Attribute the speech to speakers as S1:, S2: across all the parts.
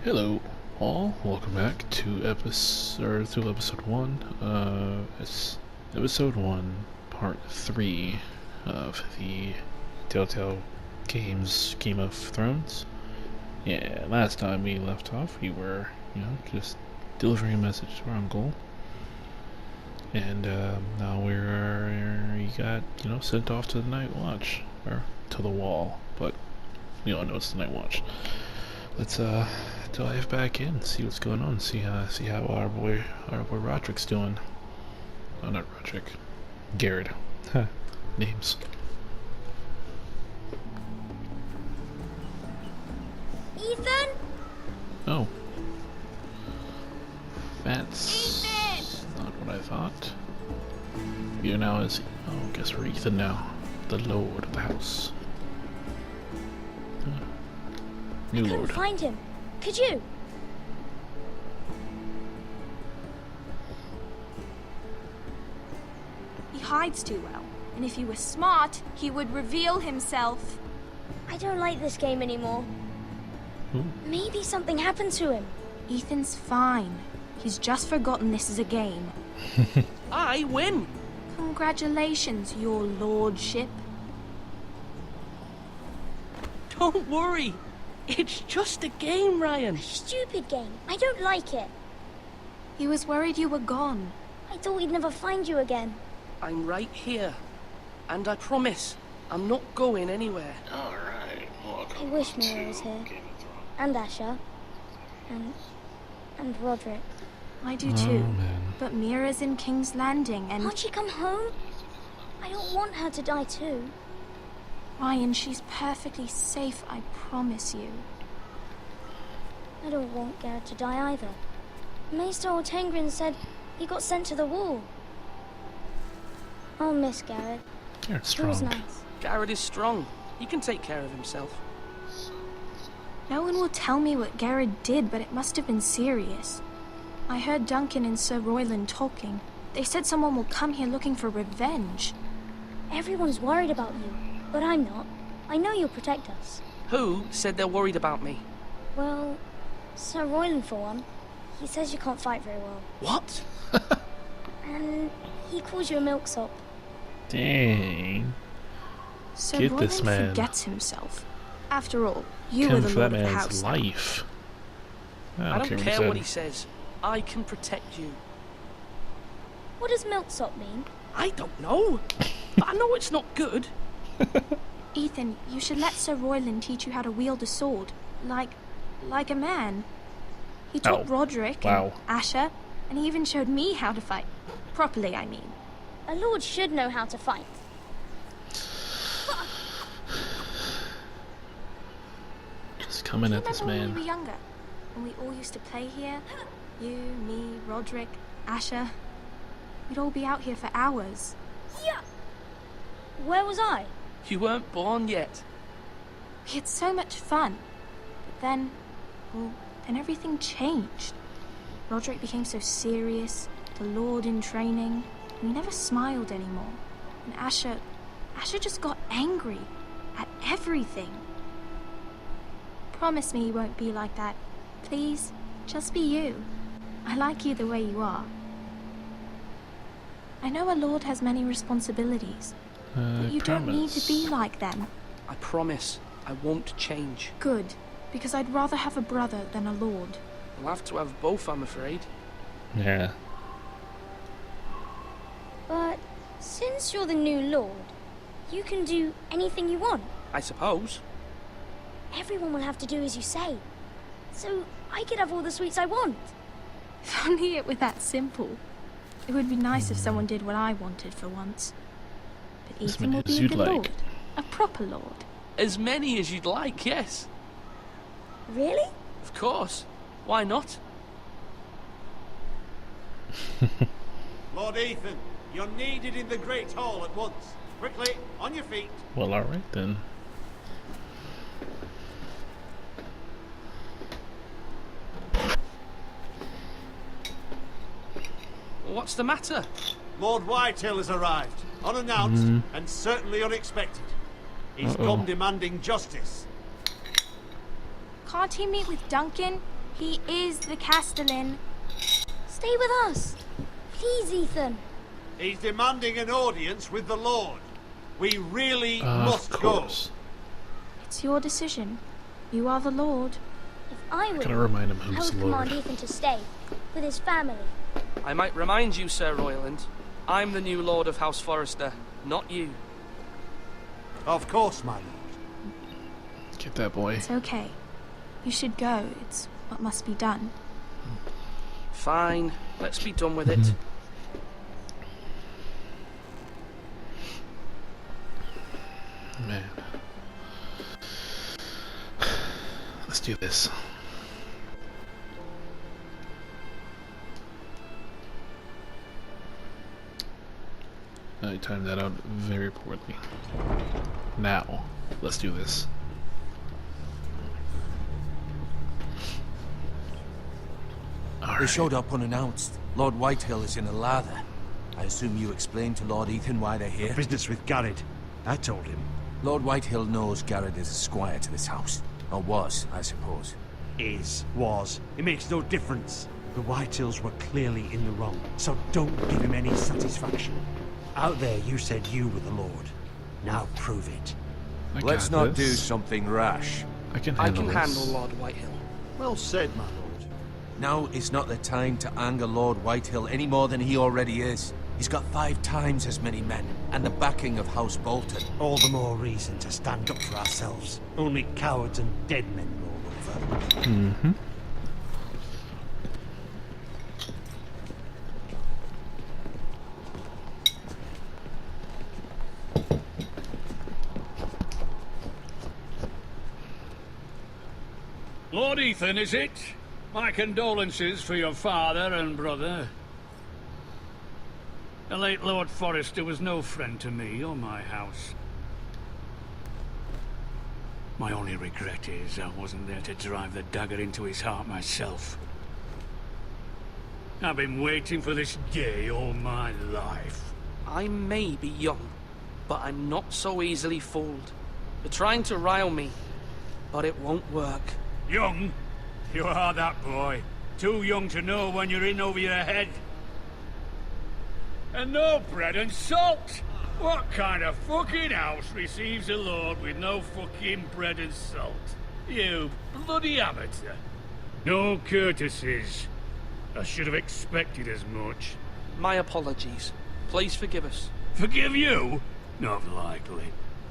S1: Hello, all. Welcome back to episode 1. It's episode 1, part 3 of the Telltale Games Game of Thrones. Yeah, last time we left off, we were, just delivering a message to our uncle. And now we got, sent off to the Night Watch, or to the Wall, but we all know it's the Night Watch. Let's dive back in, see what's going on, see how our boy Roderick's doing. Oh, not Roderick, Garrett. Huh. Names.
S2: Ethan?
S1: Oh. That's not what I thought. You now is. Oh, guess we're Ethan now, the Lord of the House. New
S2: I couldn't
S1: Lord.
S2: find him. Could you?
S3: He hides too well, and if he were smart, he would reveal himself.
S2: I don't like this game anymore. Maybe something happened to him.
S3: Ethan's fine. He's just forgotten this is a game.
S4: I win!
S3: Congratulations, your lordship.
S4: Don't worry. It's just a game, Ryan.
S2: Stupid game. I don't like it.
S3: He was worried you were gone.
S2: I thought we'd never find you again.
S4: I'm right here. And I promise, I'm not going anywhere.
S1: Alright,
S2: I wish Mira was here. And Asher. And Roderick.
S3: I do too.
S1: Man.
S3: But Mira's in King's Landing and...
S2: Can't she come home? I don't want her to die too.
S3: Ryan, she's perfectly safe, I promise you.
S2: I don't want Garrett to die either. Maester Ortengrin said he got sent to the wall. I'll miss Garrett.
S1: Garrett's
S2: He was
S1: strong.
S2: nice.
S4: Garrett is strong. He can take care of himself.
S3: No one will tell me what Garrett did, but it must have been serious. I heard Duncan and Sir Royland talking. They said someone will come here looking for revenge.
S2: Everyone's worried about you, but I'm not. I know you'll protect us.
S4: Who said they're worried about me?
S2: Well, Sir Royland for one. He says you can't fight very well.
S4: What?
S2: And he calls you a milksop.
S1: Dang.
S3: Sir
S1: Get
S3: Royland
S1: this man.
S3: forgets himself. After all, you
S1: Come
S3: were the
S1: for that
S3: lord of the
S1: man's
S3: house.
S1: life.
S4: I don't
S1: what
S4: care what he
S1: said.
S4: says. I can protect you.
S2: What does milksop mean?
S4: I don't know. But I know it's not good.
S3: Ethan, you should let Sir Royland teach you how to wield a sword. Like a man. He taught
S1: Oh,
S3: Roderick
S1: wow.
S3: and Asher, and he even showed me how to fight. Properly, I mean.
S2: A lord should know how to fight.
S1: Just coming
S3: Do you
S1: at this
S3: remember when
S1: man.
S3: we were younger? When we all used to play here? You, me, Roderick, Asher. We'd all be out here for hours.
S2: Yeah. Where was I?
S4: You weren't born yet.
S3: We had so much fun. But then, then everything changed. Roderick became so serious, the Lord in training, and he never smiled anymore. And Asher just got angry at everything. Promise me you won't be like that. Please, just be you. I like you the way you are. I know a lord has many responsibilities, but you don't need to be like them.
S4: I promise, I won't change.
S3: Good, because I'd rather have a brother than a lord.
S4: We'll have to have both, I'm afraid.
S1: Yeah.
S2: But since you're the new lord, you can do anything you want.
S4: I suppose.
S2: Everyone will have to do as you say. So I could have all the sweets I want.
S3: If only it were that simple. It would be nice if someone did what I wanted for once. But
S1: As
S3: Ethan
S1: many
S3: will
S1: as
S3: be a
S1: you'd
S3: good
S1: like.
S3: lord. A proper lord.
S4: As many as you'd like, yes.
S2: Really?
S4: Of course. Why not?
S5: Lord Ethan, you're needed in the Great Hall at once. Quickly, on your feet.
S1: Well, alright then.
S4: What's the matter?
S5: Lord Whitetail has arrived, unannounced and certainly unexpected. He's come demanding justice.
S3: Can't he meet with Duncan? He is the Castellan.
S2: Stay with us. Please, Ethan.
S5: He's demanding an audience with the Lord. We really must
S1: of
S5: go.
S1: course.
S3: It's your decision. You are the Lord.
S2: If I were
S1: Gotta
S2: you,
S1: remind him
S2: I
S1: who's
S2: would
S1: the Lord.
S2: command Ethan to stay with his family.
S4: I might remind you, Sir Royland, I'm the new Lord of House Forrester, not you.
S5: Of course, my lord.
S1: Get that boy.
S3: It's okay. You should go. It's what must be done.
S4: Fine, let's be done with it.
S1: Man. Let's do this. I timed that out very poorly. Now, let's do this.
S6: They
S1: Alright.
S6: showed up unannounced. Lord Whitehill is in a lather. I assume you explained to Lord Ethan why they're here?
S5: Business with Garrett. I told him.
S6: Lord Whitehill knows Garrett is a squire to this house. Or was, I suppose.
S5: Was. It makes no difference. The Whitehills were clearly in the wrong, so don't give him any satisfaction. Out there you said you were the Lord. Now prove it.
S1: I
S6: Let's
S1: got
S6: not do
S1: this.
S6: something rash.
S1: I can
S4: I
S1: handle
S4: can
S1: this.
S4: handle Lord Whitehill.
S5: Well said, my lord.
S6: Now is not the time to anger Lord Whitehill any more than he already is. He's got 5 times as many men, and the backing of House Bolton.
S5: All the more reason to stand up for ourselves. Only cowards and dead men roll over.
S1: Mm-hmm.
S7: Lord Ethan, is it? My condolences for your father and brother. The late Lord Forrester was no friend to me or my house. My only regret is I wasn't there to drive the dagger into his heart myself. I've been waiting for this day all my life.
S4: I may be young, but I'm not so easily fooled. You're trying to rile me, but it won't work.
S7: Young? You are that boy. Too young to know when you're in over your head. And no bread and salt! What kind of fucking house receives a lord with no fucking bread and salt? You bloody amateur. No courtesies. I should have expected as much.
S4: My apologies. Please forgive us.
S7: Forgive you? Not likely.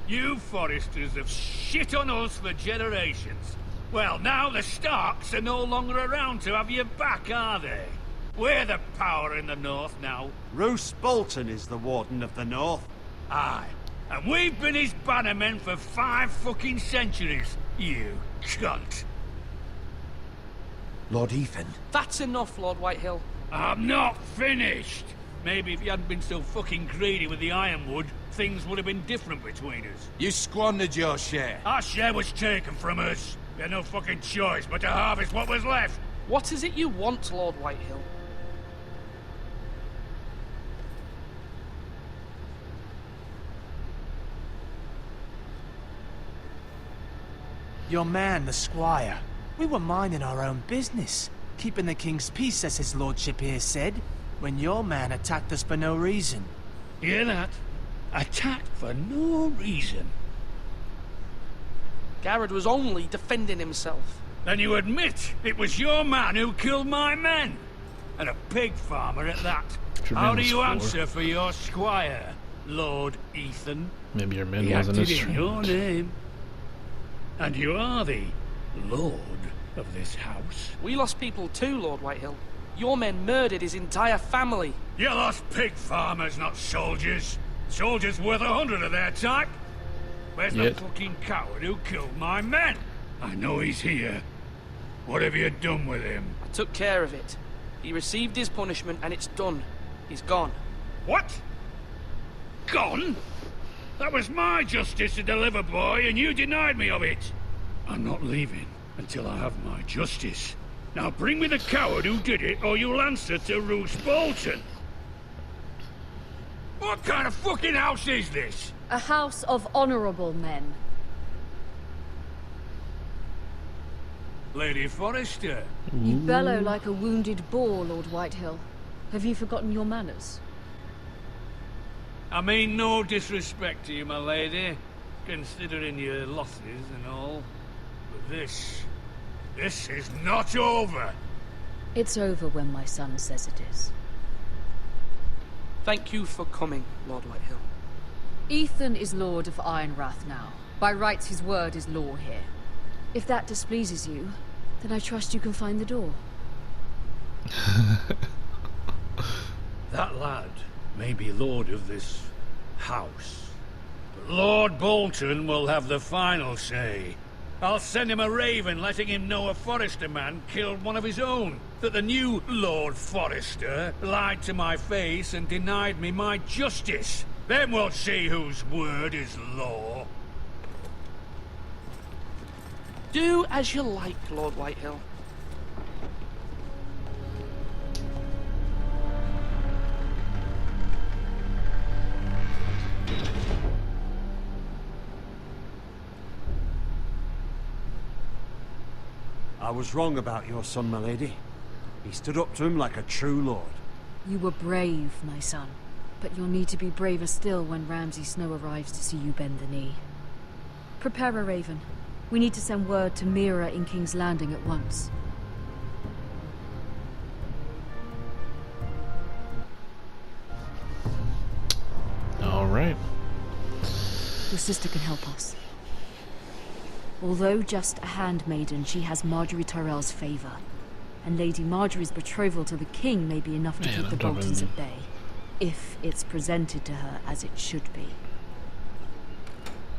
S7: You Forresters have shit on us for generations. Well, now the Starks are no longer around to have your back, are they? We're the power in the north now.
S5: Roose Bolton is the Warden of the North.
S7: Aye. And we've been his bannermen for 5 fucking centuries. You cunt.
S6: Lord Ethan.
S4: That's enough, Lord Whitehill.
S7: I'm not finished. Maybe if you hadn't been so fucking greedy with the ironwood, things would have been different between us.
S6: You squandered your share.
S7: Our share was taken from us. We had no fucking choice but to harvest what was left.
S4: What is it you want, Lord Whitehill?
S8: Your man, the squire. We were minding our own business, keeping the king's peace, as his lordship here said, when your man attacked us for no reason.
S7: Hear that? Attacked for no reason.
S4: Garrett was only defending himself.
S7: Then you admit it was your man who killed my men? And a pig farmer at that.
S1: Your
S7: How
S1: man
S7: do
S1: was
S7: you
S1: four.
S7: answer for your squire, Lord Ethan?
S1: Maybe your man
S7: He
S1: wasn't
S7: acted
S1: as
S7: in your
S1: trained.
S7: name. And you are the Lord of this house.
S4: We lost people too, Lord Whitehill. Your men murdered his entire family.
S7: You lost pig farmers, not soldiers. Soldiers worth 100 of their type. Where's
S1: Yet.
S7: the fucking coward who killed my men? I know he's here. What have you done with him?
S4: I took care of it. He received his punishment and it's done. He's gone.
S7: What? Gone? That was my justice to deliver, boy, and you denied me of it. I'm not leaving until I have my justice. Now bring me the coward who did it, or you'll answer to Roose Bolton. What kind of fucking house is this?
S9: A house of honorable men.
S7: Lady Forrester.
S9: You bellow like a wounded boar, Lord Whitehill. Have you forgotten your manners?
S7: I mean no disrespect to you, my lady, considering your losses and all. But this is not over.
S9: It's over when my son says it is.
S4: Thank you for coming, Lord Whitehill.
S9: Ethan is Lord of Ironrath now. By rights, his word is law here. If that displeases you, then I trust you can find the door.
S7: That lad may be lord of this house, but Lord Bolton will have the final say. I'll send him a raven letting him know a Forrester man killed one of his own, that the new Lord Forrester lied to my face and denied me my justice. Then we'll see whose word is law.
S4: Do as you like, Lord Whitehill.
S5: I was wrong about your son, my lady. He stood up to him like a true lord.
S9: You were brave, my son. But you'll need to be braver still when Ramsay Snow arrives to see you bend the knee. Prepare a raven. We need to send word to Mira in King's Landing at once.
S1: All right.
S9: Your sister can help us. Although just a handmaiden, she has Marjorie Tyrell's favor. And Lady Marjorie's betrothal to the king may be enough to keep the Boltons at bay. If it's presented to her as it should be.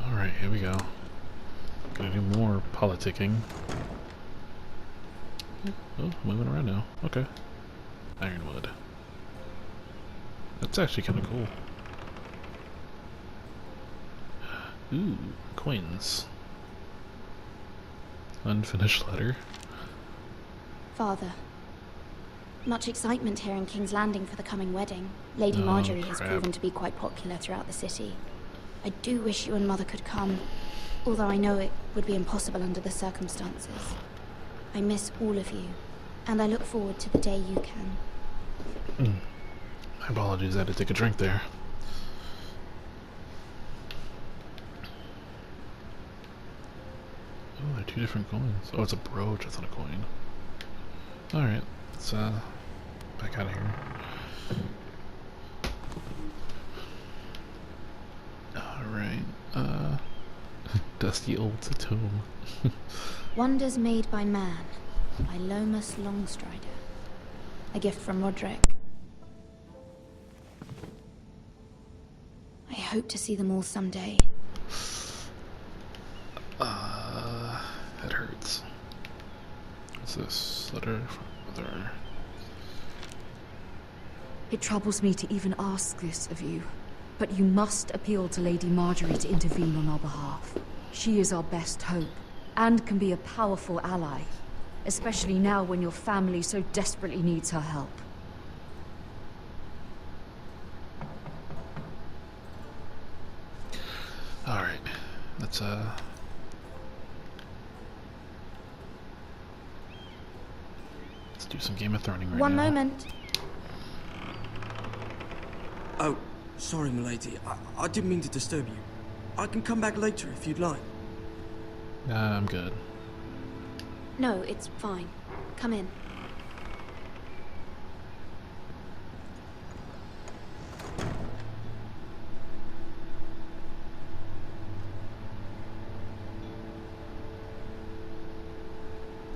S1: Alright, here we go. Gonna do more politicking. Oh, moving around now. Okay. Ironwood. That's actually kind of cool. Ooh, coins. Unfinished letter.
S2: Father. Much excitement here in King's Landing for the coming wedding. Lady Marjorie has proven to be quite popular throughout the city. I do wish you and Mother could come, although I know it would be impossible under the circumstances. I miss all of you, and I look forward to the day you can.
S1: My apologies, I had to take a drink there. Oh, they're two different coins. Oh, it's a brooch, it's not a coin. Alright, let's back out of here. Alright, dusty old tome.
S2: Wonders Made by Man, by Lomas Longstrider. A gift from Roderick. I hope to see them all someday.
S1: That hurts. What's this? Letter from Mother.
S9: It troubles me to even ask this of you, but you must appeal to Lady Marjorie to intervene on our behalf. She is our best hope, and can be a powerful ally, especially now when your family so desperately needs her help.
S1: Alright, let's do some Game of Thrones right now.
S2: One moment.
S10: Oh, sorry, milady. I didn't mean to disturb you. I can come back later if you'd like.
S1: Nah, I'm good.
S2: No, it's fine. Come in.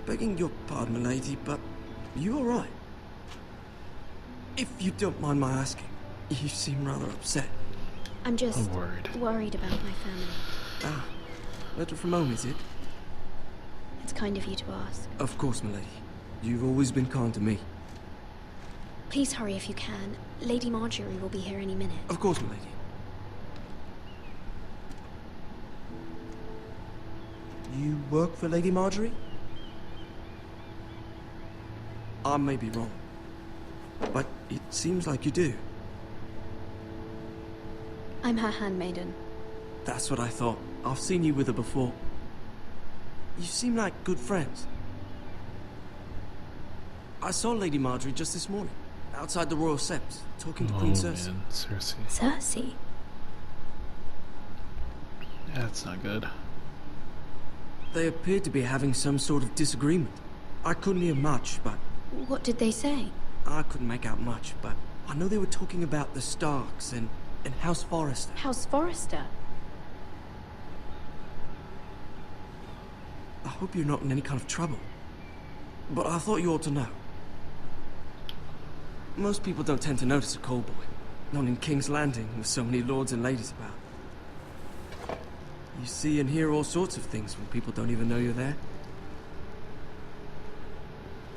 S10: Begging your pardon, milady, but you all right? If you don't mind my asking, you seem rather upset.
S2: I'm just
S1: worried
S2: about my family.
S10: Ah, letter from home, is it?
S2: It's kind of you to ask.
S10: Of course, milady. You've always been kind to me.
S2: Please hurry if you can. Lady Marjorie will be here any minute.
S10: Of course, milady. You work for Lady Marjorie? I may be wrong, but it seems like you do.
S2: I'm her handmaiden.
S10: That's what I thought. I've seen you with her before. You seem like good friends. I saw Lady Marjorie just this morning, outside the royal sept, talking to
S1: Oh
S10: Queen Cersei.
S1: man, Cersei.
S2: Cersei?
S1: That's not good.
S10: They appeared to be having some sort of disagreement. I couldn't hear much, but
S2: What did they say?
S10: I couldn't make out much, but I know they were talking about the Starks and House Forrester.
S2: House Forrester?
S10: I hope you're not in any kind of trouble. But I thought you ought to know. Most people don't tend to notice a call boy. Not in King's Landing, with so many lords and ladies about. You see and hear all sorts of things when people don't even know you're there.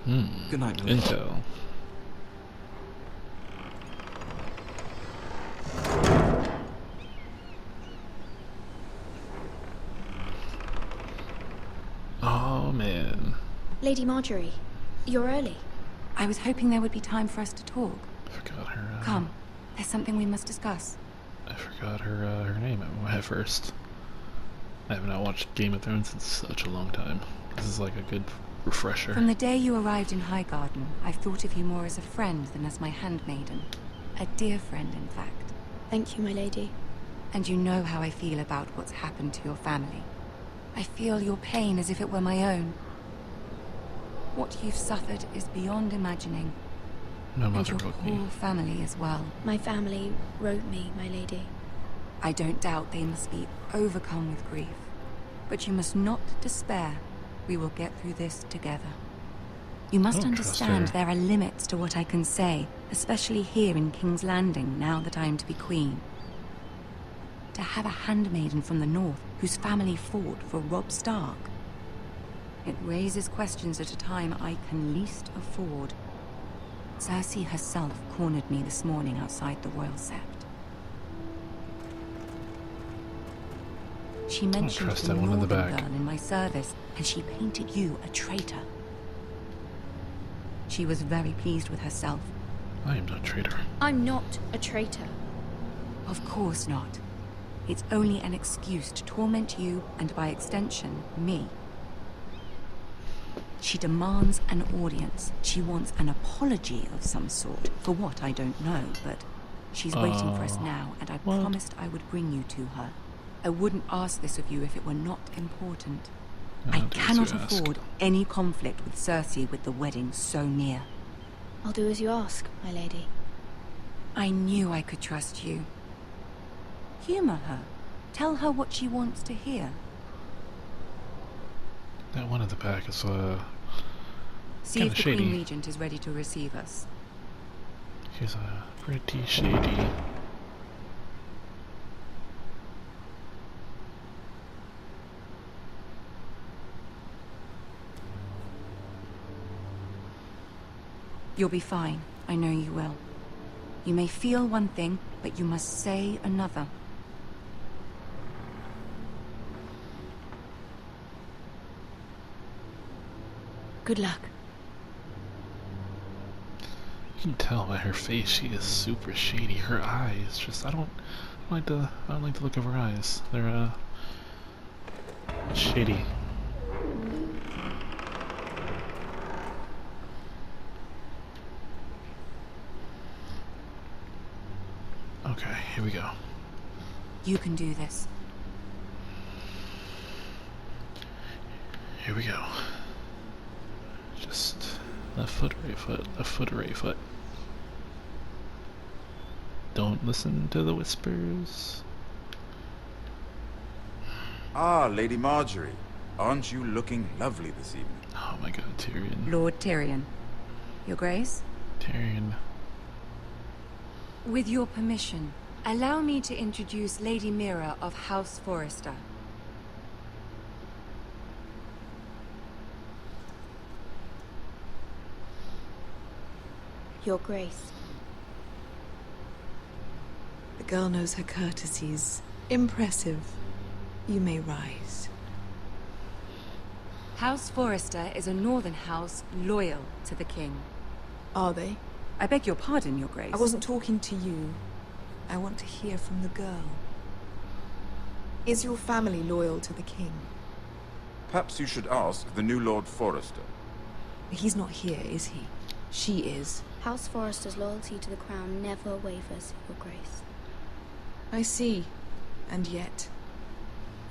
S10: Good night, my lady.
S1: Intel. Oh man.
S2: Lady Marjorie, you're early.
S11: I was hoping there would be time for us to talk.
S1: I forgot her.
S11: Come, there's something we must discuss.
S1: I forgot her name at first. I have not watched Game of Thrones in such a long time. This is like a good refresher.
S11: From the day you arrived in Highgarden, I've thought of you more as a friend than as my handmaiden. A dear friend, in fact.
S2: Thank you, my lady.
S11: And you know how I feel about what's happened to your family. I feel your pain as if it were my own. What you've suffered is beyond imagining.
S1: My
S11: And
S1: mother
S11: your
S1: wrote
S11: poor
S1: me.
S11: family as well.
S2: My family wrote me, my lady.
S11: I don't doubt they must be overcome with grief. But you must not despair. We will get through this together. You must
S1: don't trust
S11: understand
S1: her.
S11: there are limits to what I can say, especially here in King's Landing, now that I am to be queen. To have a handmaiden from the north whose family fought for Robb Stark. It raises questions at a time I can least afford. Cersei herself cornered me this morning outside the royal sept. She mentioned
S1: trust
S11: the
S1: that one in the
S11: northern
S1: back.
S11: girl in my service, and she painted you a traitor. She was very pleased with herself.
S1: I am not a traitor.
S2: I'm not a traitor.
S11: Of course not. It's only an excuse to torment you, and by extension, me. She demands an audience. She wants an apology of some sort. For what, I don't know, but she's waiting for us now, and I
S1: what?
S11: promised I would bring you to her. I wouldn't ask this of you if it were not important.
S1: I
S11: I
S1: don't think
S11: cannot
S1: you ask.
S11: afford any conflict with Cersei with the wedding so near.
S2: I'll do as you ask, my lady.
S11: I knew I could trust you. Humor her. Tell her what she wants to hear.
S1: That one in the back is
S11: See
S1: kinda
S11: if the
S1: shady.
S11: Queen Regent is ready to receive us.
S1: she's pretty shady.
S11: You'll be fine. I know you will. You may feel one thing, but you must say another.
S2: Good luck.
S1: You can tell by her face she is super shady. Her eyes, just I don't like the look of her eyes. They're shady. Okay, here we go.
S11: You can do this.
S1: Here we go. Just left foot, left foot, right foot. Don't listen to the whispers.
S12: Ah, Lady Marjorie. Aren't you looking lovely this evening?
S1: Oh my god, Tyrion.
S11: Lord Tyrion. Your Grace?
S1: Tyrion.
S11: With your permission, allow me to introduce Lady Mira of House Forrester.
S2: Your Grace.
S13: The girl knows her courtesies. Impressive. You may rise.
S11: House Forrester is a northern house loyal to the king.
S13: Are they?
S11: I beg your pardon, Your Grace.
S13: I wasn't talking to you. I want to hear from the girl. Is your family loyal to the king?
S12: Perhaps you should ask the new Lord Forrester.
S13: He's not here, is he? She is.
S2: House Forrester's loyalty to the crown never wavers, Your Grace.
S13: I see. And yet,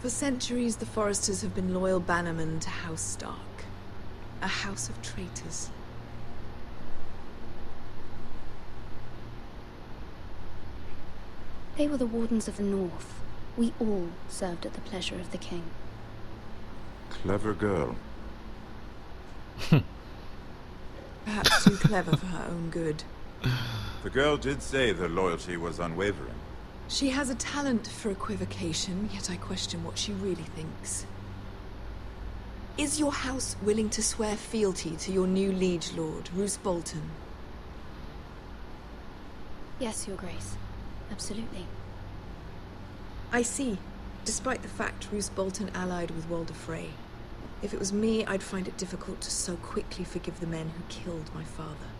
S13: for centuries the Forresters have been loyal bannermen to House Stark. A house of traitors.
S2: They were the Wardens of the North. We all served at the pleasure of the king.
S12: Clever girl.
S13: Perhaps too clever for her own good.
S12: The girl did say their loyalty was unwavering.
S13: She has a talent for equivocation, yet I question what she really thinks. Is your house willing to swear fealty to your new liege lord, Roose Bolton?
S2: Yes, Your Grace. Absolutely.
S13: I see. Despite the fact Roose Bolton allied with Walder Frey. If it was me, I'd find it difficult to so quickly forgive the men who killed my father.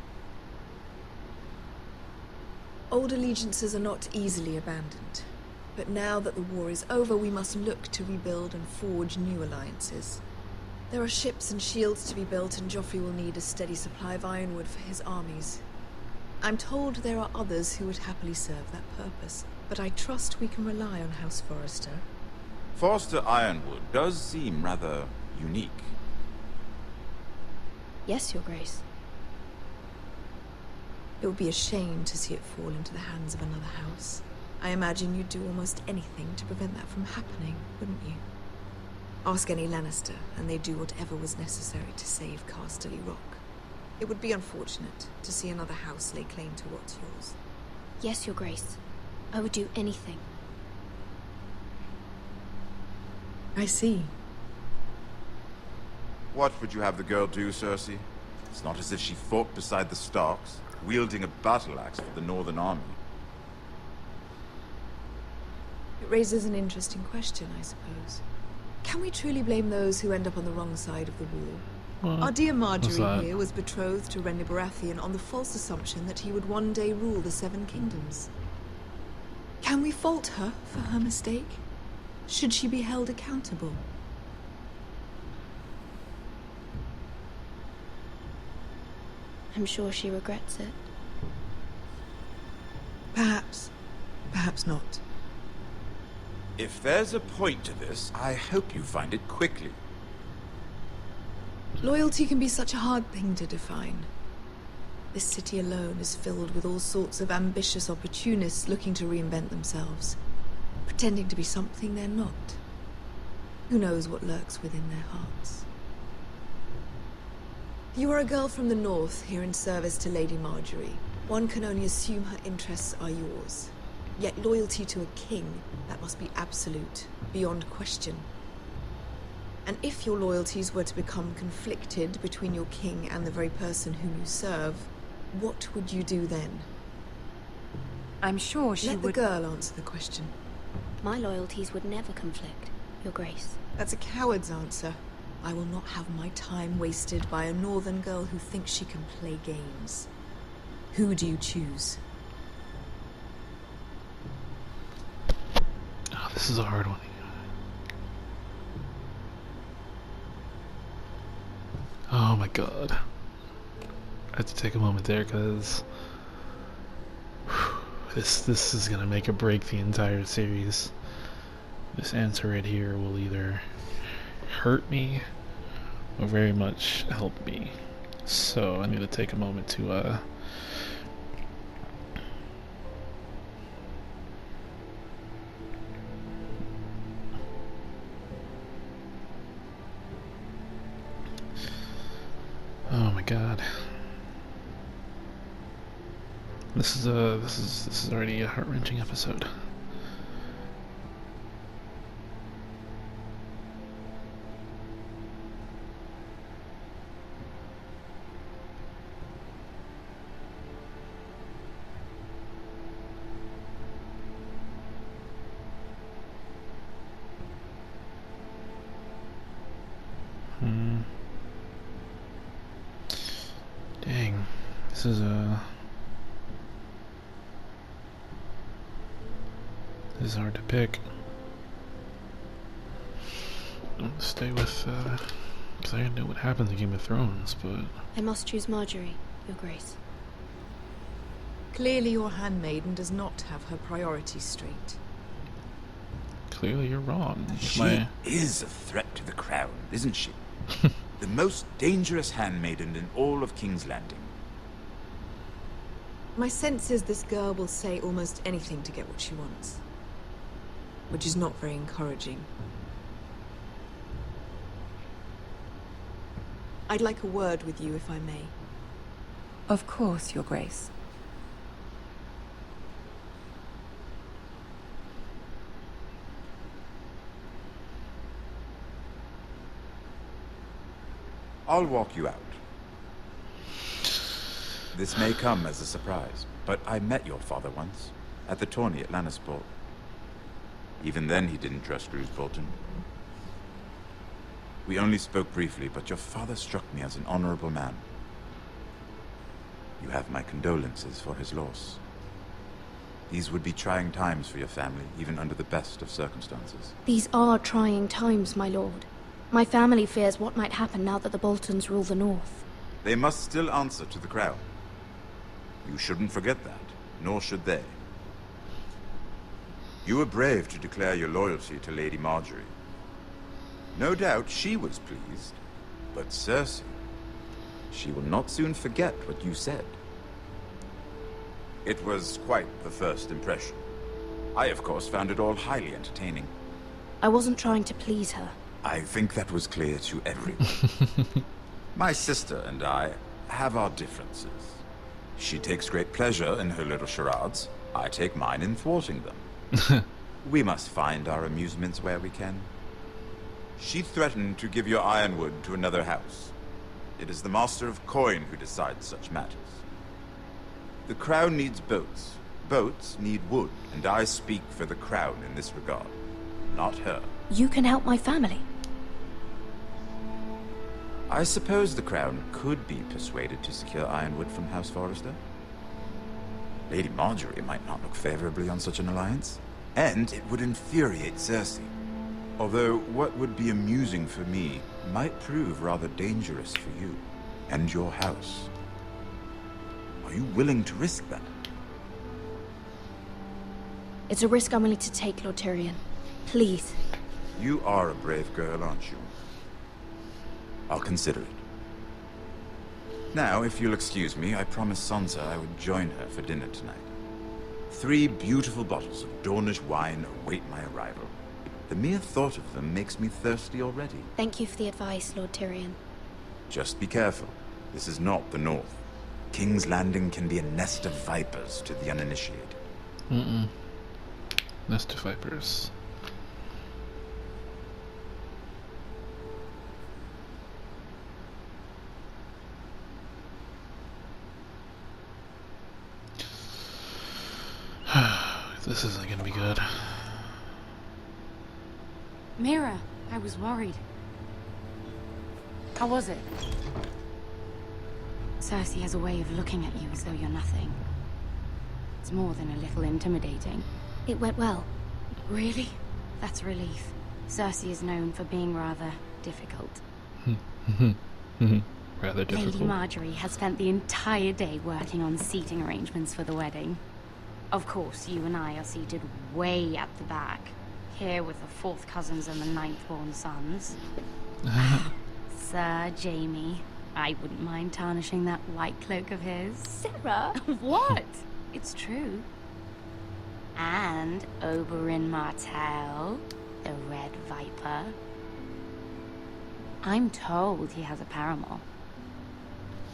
S13: Old allegiances are not easily abandoned. But now that the war is over, we must look to rebuild and forge new alliances. There are ships and shields to be built, and Joffrey will need a steady supply of ironwood for his armies. I'm told there are others who would happily serve that purpose, but I trust we can rely on House Forrester.
S12: Forster Ironwood does seem rather unique.
S2: Yes, Your Grace.
S13: It would be a shame to see it fall into the hands of another house. I imagine you'd do almost anything to prevent that from happening, wouldn't you? Ask any Lannister, and they'd do whatever was necessary to save Casterly Rock. It would be unfortunate to see another house lay claim to what's yours.
S2: Yes, Your Grace. I would do anything.
S13: I see.
S12: What would you have the girl do, Cersei? It's not as if she fought beside the Starks, wielding a battle axe for the Northern Army.
S13: It raises an interesting question, I suppose. Can we truly blame those who end up on the wrong side of the war?
S1: What?
S13: Our dear Marjorie here was betrothed to Renly Baratheon on the false assumption that he would one day rule the Seven Kingdoms. Can we fault her for her mistake? Should she be held accountable?
S2: I'm sure she regrets it.
S13: Perhaps. Perhaps not.
S12: If there's a point to this, I hope you find it quickly.
S13: Loyalty can be such a hard thing to define. This city alone is filled with all sorts of ambitious opportunists looking to reinvent themselves, pretending to be something they're not. Who knows what lurks within their hearts? You are a girl from the north, here in service to Lady Marjorie. One can only assume her interests are yours. Yet loyalty to a king, that must be absolute, beyond question. And if your loyalties were to become conflicted between your king and the very person whom you serve, what would you do then?
S11: I'm sure she would...
S13: Let the girl answer the question.
S2: My loyalties would never conflict, Your Grace.
S13: That's a coward's answer. I will not have my time wasted by a northern girl who thinks she can play games. Who do you choose?
S1: Oh, this is a hard one. Oh my god. I have to take a moment there because this is gonna make or break the entire series. This answer right here will either hurt me or very much help me. So I need to take a moment to oh my god. This is already a heart-wrenching episode. Dang, this is hard to pick. I'm gonna stay with because I know what happens in Game of Thrones, but
S2: I must choose Marjorie. Your Grace.
S13: Clearly your handmaiden does not have her priorities straight.
S1: Clearly you're wrong.
S12: She is a threat to the crown, isn't she? The most dangerous handmaiden in all of King's Landing.
S13: My sense is this girl will say almost anything to get what she wants. Which is not very encouraging. I'd like a word with you, if I may.
S11: Of course, Your Grace.
S12: I'll walk you out. This may come as a surprise, but I met your father once, at the tourney at Lannisport. Even then he didn't trust Roose Bolton. We only spoke briefly, but your father struck me as an honorable man. You have my condolences for his loss. These would be trying times for your family, even under the best of circumstances.
S2: These are trying times, my lord. My family fears what might happen now that the Boltons rule the North.
S12: They must still answer to the crown. You shouldn't forget that, nor should they. You were brave to declare your loyalty to Lady Marjorie. No doubt she was pleased, but Cersei, she will not soon forget what you said. It was quite the first impression. I, of course, found it all highly entertaining.
S2: I wasn't trying to please her.
S12: I think that was clear to everyone. My sister and I have our differences. She takes great pleasure in her little charades. I take mine in thwarting them. We must find our amusements where we can. She threatened to give your ironwood to another house. It is the Master of Coin who decides such matters. The crown needs boats. Boats need wood, and I speak for the crown in this regard, not her.
S2: You can help my family.
S12: I suppose the crown could be persuaded to secure ironwood from House Forrester. Lady Marjorie might not look favorably on such an alliance, and it would infuriate Cersei. Although what would be amusing for me might prove rather dangerous for you and your house. Are you willing to risk that?
S2: It's a risk I'm willing to take, Lord Tyrion. Please.
S12: You are a brave girl, aren't you? I'll consider it. Now, if you'll excuse me, I promised Sansa I would join her for dinner tonight. 3 beautiful bottles of Dornish wine await my arrival. The mere thought of them makes me thirsty already.
S2: Thank you for the advice, Lord Tyrion.
S12: Just be careful. This is not the North. King's Landing can be a nest of vipers to the uninitiated.
S1: Nest of vipers. This isn't gonna be good.
S9: Mira, I was worried. How was it? Cersei has a way of looking at you as though you're nothing. It's more than a little intimidating.
S2: It went well.
S9: Really? That's a relief. Cersei is known for being rather difficult.
S1: Rather difficult.
S9: Lady Marjorie has spent the entire day working on seating arrangements for the wedding. Of course, you and I are seated way at the back, here with the 4th cousins and the 9th-born sons. Sir Jaime, I wouldn't mind tarnishing that white cloak of his.
S2: Sarah!
S9: What? It's true. And Oberyn Martell, the Red Viper. I'm told he has a paramour,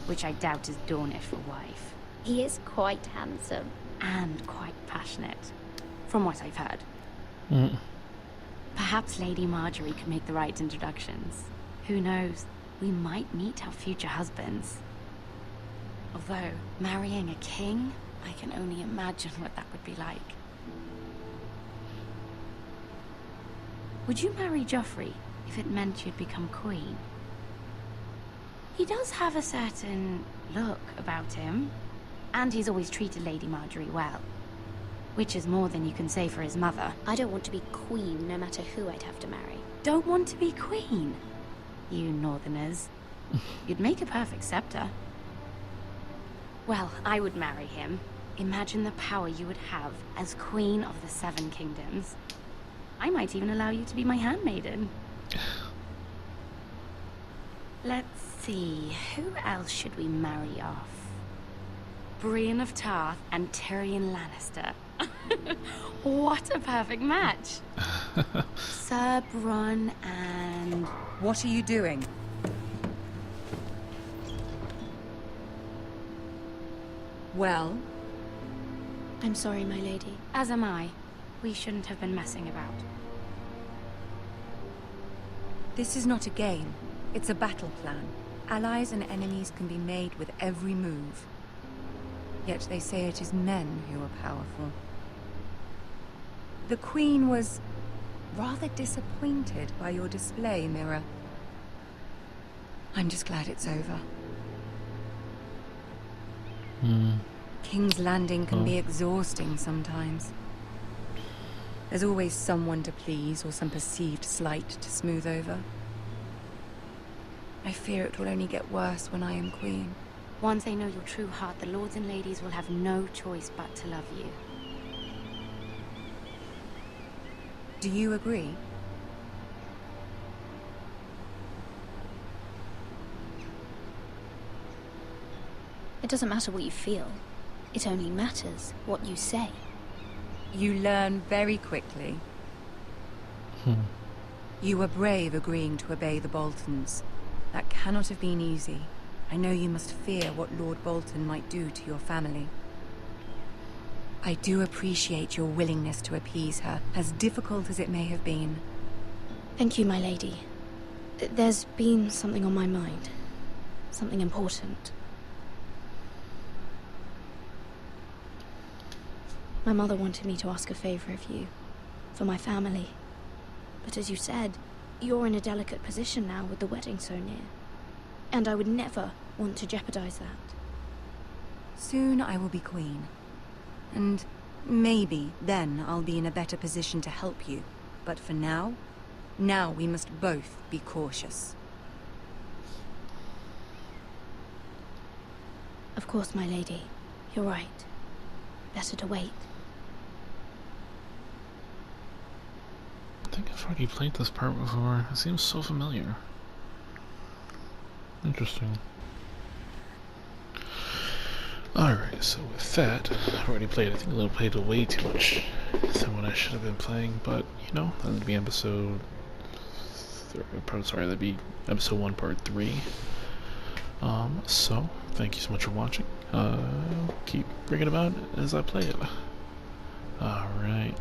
S9: which I doubt is Dornish for wife.
S2: He is quite handsome.
S9: And quite passionate, from what I've heard. Perhaps Lady Marjorie could make the right introductions. Who knows? We might meet our future husbands. Although, marrying a king, I can only imagine what that would be like. Would you marry Joffrey if it meant you'd become queen? He does have a certain look about him. And he's always treated Lady Marjorie well. Which is more than you can say for his mother.
S2: I don't want to be queen, no matter who I'd have to marry.
S9: Don't want to be queen? You northerners. You'd make a perfect scepter.
S14: Well, I would marry him. Imagine the power you would have as Queen of the Seven Kingdoms. I might even allow you to be my handmaiden. Let's see, who else should we marry off? Brienne of Tarth and Tyrion Lannister. What a perfect match! Sir Bronn and...
S11: What are you doing? Well?
S2: I'm sorry, my lady.
S14: As am I. We shouldn't have been messing about.
S11: This is not a game. It's a battle plan. Allies and enemies can be made with every move. Yet they say it is men who are powerful. The Queen was rather disappointed by your display, Mira. I'm just glad it's over. King's Landing can be exhausting sometimes. There's always someone to please or some perceived slight to smooth over. I fear it will only get worse when I am queen.
S14: Once they know your true heart, the lords and ladies will have no choice but to love you.
S11: Do you agree?
S2: It doesn't matter what you feel. It only matters what you say.
S11: You learn very quickly. You were brave agreeing to obey the Boltons. That cannot have been easy. I know you must fear what Lord Bolton might do to your family. I do appreciate your willingness to appease her, as difficult as it may have been.
S2: Thank you, my lady. There's been something on my mind. Something important. My mother wanted me to ask a favor of you, for my family. But as you said, you're in a delicate position now with the wedding so near. And I would never want to jeopardize that.
S11: Soon I will be queen. And maybe then I'll be in a better position to help you. But for now we must both be cautious.
S2: Of course, my lady. You're right. Better to wait.
S1: I think I've already played this part before. It seems so familiar. Interesting. Alright, so with that, I've already played, I think I played way too much than what I should have been playing, but, you know, that'd be episode 1, part 3. So, thank you so much for watching. Keep bringing it about as I play it. Alright.